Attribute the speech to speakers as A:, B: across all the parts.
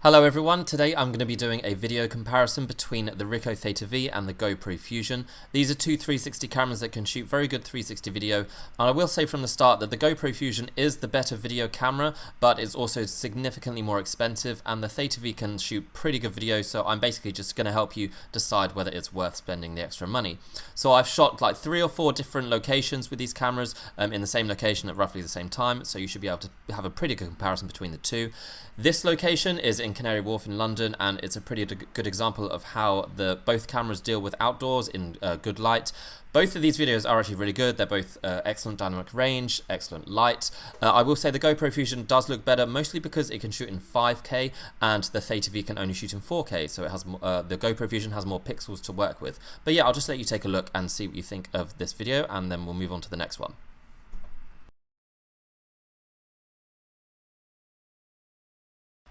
A: Hello everyone, today I'm going to be doing a video comparison between the Ricoh Theta V and the GoPro Fusion. These are two 360 cameras that can shoot very good 360 video, and I will say from the start that the GoPro Fusion is the better video camera, but it's also significantly more expensive, and the Theta V can shoot pretty good video, so I'm basically just going to help you decide whether it's worth spending the extra money. So I've shot like 3 or 4 different locations with these cameras in the same location at roughly the same time, so you should be able to have a pretty good comparison between the two. This location is in Canary Wharf in London, and it's a pretty good example of how both cameras deal with outdoors in good light. Both of these videos are actually really good. They're both excellent dynamic range, excellent light. I will say the GoPro Fusion does look better, mostly because it can shoot in 5K and the Theta V can only shoot in 4K, so it has the GoPro Fusion has more pixels to work with. But yeah, I'll just let you take a look and see what you think of this video, and then we'll move on to the next one.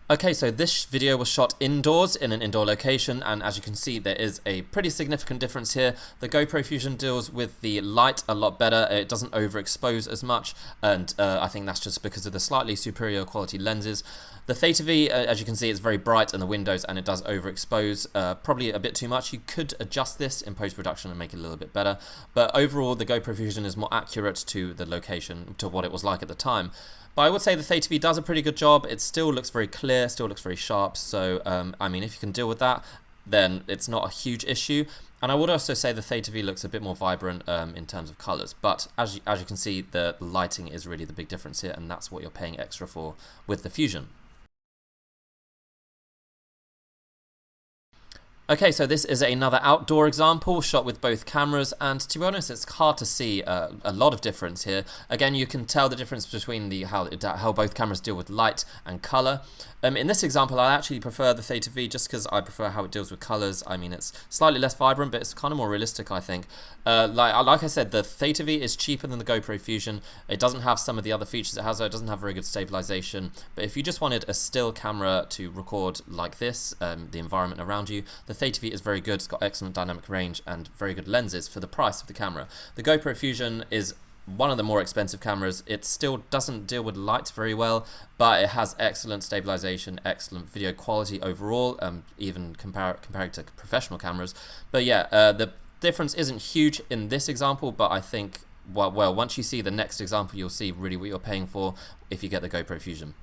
A: Okay, so this video was shot indoors in an indoor location, and as you can see there is a pretty significant difference here. The GoPro Fusion deals with the light a lot better, it doesn't overexpose as much, and I think that's just because of the slightly superior quality lenses. The Theta V, as you can see, is very bright in the windows and it does overexpose probably a bit too much. You could adjust this in post-production and make it a little bit better, but overall the GoPro Fusion is more accurate to the location, to what it was like at the time. But I would say the Theta V does a pretty good job. It still looks very clear, still looks very sharp, so I mean, if you can deal with that, then it's not a huge issue. And I would also say the Theta V looks a bit more vibrant in terms of colours, but as you can see, the lighting is really the big difference here, and that's what you're paying extra for with the Fusion. Okay, so this is another outdoor example shot with both cameras, and to be honest, it's hard to see a lot of difference here. Again, you can tell the difference between how both cameras deal with light and color. In this example, I actually prefer the Theta V just because I prefer how it deals with colors. I mean, it's slightly less vibrant, but it's kind of more realistic, I think. Like I said, the Theta V is cheaper than the GoPro Fusion. It doesn't have some of the other features it has, though. It doesn't have very good stabilization. But if you just wanted a still camera to record like this, the environment around you, the Theta V is very good. It's got excellent dynamic range and very good lenses for the price of the camera. The GoPro Fusion is one of the more expensive cameras. It still doesn't deal with light very well, but it has excellent stabilization, excellent video quality overall, even compared to professional cameras. But yeah, the difference isn't huge in this example, but I think, well, once you see the next example, you'll see really what you're paying for if you get the GoPro Fusion.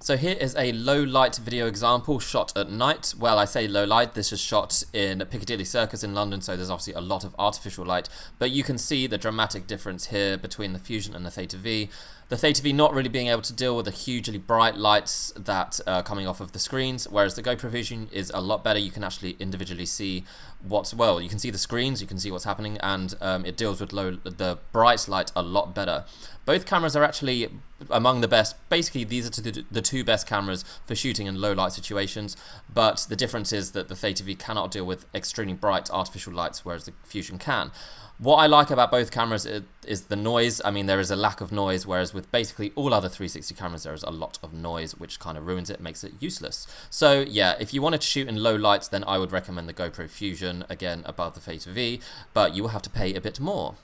A: So here is a low light video example shot at night. Well, I say low light, this is shot in Piccadilly Circus in London, so there's obviously a lot of artificial light, but you can see the dramatic difference here between the Fusion and the Theta V. The Theta V not really being able to deal with the hugely bright lights that are coming off of the screens, whereas the GoPro Fusion is a lot better. You can actually individually see you can see the screens, you can see what's happening, and it deals with the bright light a lot better. Both cameras are actually among the best. Basically, these are the two best cameras for shooting in low light situations, but the difference is that the Theta V cannot deal with extremely bright artificial lights, whereas the Fusion can. What I like about both cameras is the noise. I mean, there is a lack of noise, whereas with basically all other 360 cameras, there is a lot of noise, which kind of ruins it, makes it useless. So yeah, if you wanted to shoot in low lights, then I would recommend the GoPro Fusion, again, above the Theta V, but you will have to pay a bit more.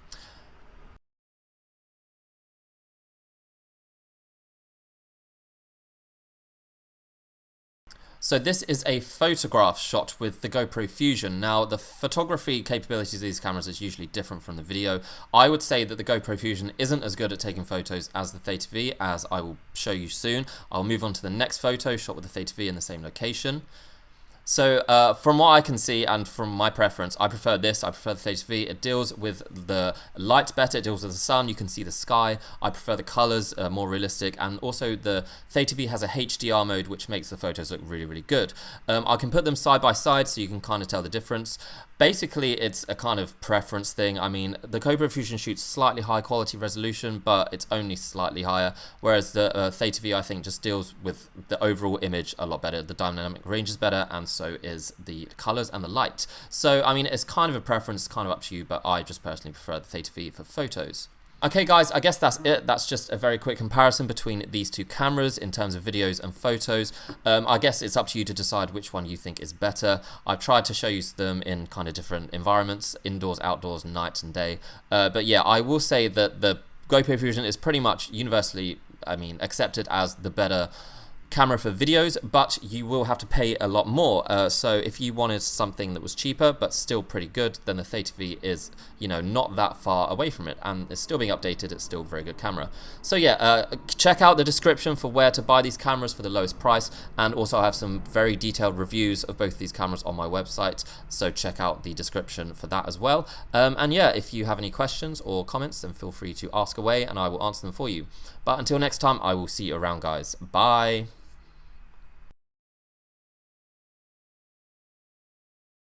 A: So this is a photograph shot with the GoPro Fusion. Now, the photography capabilities of these cameras is usually different from the video. I would say that the GoPro Fusion isn't as good at taking photos as the Theta V, as I will show you soon. I'll move on to the next photo shot with the Theta V in the same location. So from what I can see and from my preference, I prefer this. I prefer the Theta V. It deals with the light better. It deals with the sun. You can see the sky. I prefer the colors, more realistic. And also the Theta V has a HDR mode, which makes the photos look really, really good. I can put them side by side so you can kind of tell the difference. Basically, it's a kind of preference thing. I mean, the GoPro Fusion shoots slightly high quality resolution, but it's only slightly higher, whereas the Theta V, I think, just deals with the overall image a lot better. The dynamic range is better, and so is the colors and the light. So, I mean, it's kind of a preference, it's kind of up to you, but I just personally prefer the Theta V for photos. Okay guys, I guess that's it. That's just a very quick comparison between these two cameras in terms of videos and photos. I guess it's up to you to decide which one you think is better. I've tried to show you them in kind of different environments, indoors, outdoors, night and day. But yeah, I will say that the GoPro Fusion is pretty much universally, accepted as the better camera for videos, but you will have to pay a lot more. So if you wanted something that was cheaper but still pretty good, then the Theta V is, not that far away from it, and it's still being updated. It's still a very good camera. So yeah, check out the description for where to buy these cameras for the lowest price, and also I have some very detailed reviews of both these cameras on my website, so check out the description for that as well. And yeah, if you have any questions or comments, then feel free to ask away and I will answer them for you. But until next time, I will see you around, guys. Bye.